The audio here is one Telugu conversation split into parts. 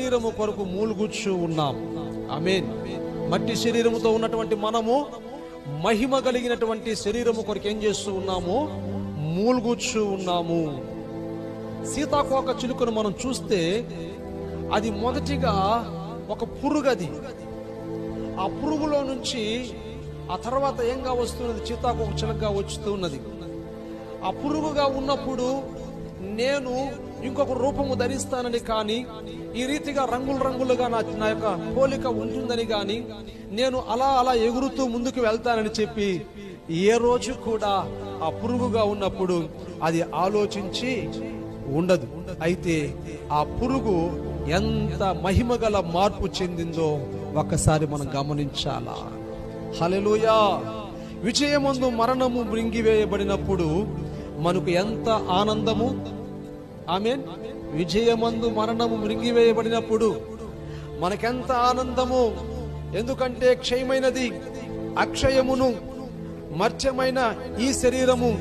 శరీరము కొరకు మూలుగుచ్చు ఉన్నాం. ఆమేన్. మట్టి శరీరముతో ఉన్నటువంటి మనము మహిమ కలిగినటువంటి శరీరము కొరకు ఏం చేస్తూ ఉన్నాము? మూలుగుచ్చు ఉన్నాము. సీతాకోక చిలుకను మనం చూస్తే అది మొదటిగా ఒక పురుగది. ఆ పురుగులో నుంచి ఆ తర్వాత ఏంగా వస్తున్నది? సీతాకోక చిలుకగా వస్తూ ఉన్నది. ఆ పురుగుగా ఉన్నప్పుడు నేను ఇంకొక రూపము ధరిస్తానని కానీ, ఈ రీతిగా రంగులుగా నా యొక్క పోలిక ఉంటుందని కానీ, నేను అలా ఎగురుతూ ముందుకు వెళ్తానని చెప్పి ఏ రోజు కూడా ఆ పురుగుగా ఉన్నప్పుడు అది ఆలోచించి ఉండదు. అయితే ఆ పురుగు ఎంత మహిమగల మార్పు చెందిందో ఒక్కసారి మనం గమనించాలా. హల్లెలూయా. విజయమందు మరణము మృంగివేయబడినప్పుడు మనకు ఎంత ఆనందము. ఆమేన్. విజయమందు మరణము మృంగివేయబడినప్పుడు మనకెంత ఆనందము. ఎందుకంటే క్షయమైనది అక్షయమును, మర్త్యమైన ఈ శరీరము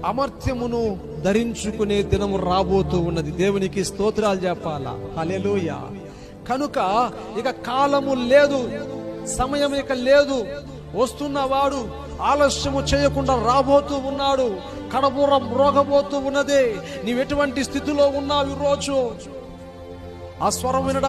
అమర్త్యమును ధరించుకునే దినము రాబోతూ ఉన్నది. దేవునికి స్తోత్రాలు చెప్పాలా. హల్లెలూయా. కనుక ఇక కాలము లేదు, సమయం ఇక లేదు. వస్తున్నవాడు ఆలస్యము చేయకుండా రాబోతూ ఉన్నాడు. కడబూరం మ్రోగబోతూ ఉన్నదే. నీవెటువంటి స్థితిలో ఉన్నావు ఈరోజు? ఆ స్వరం వినడం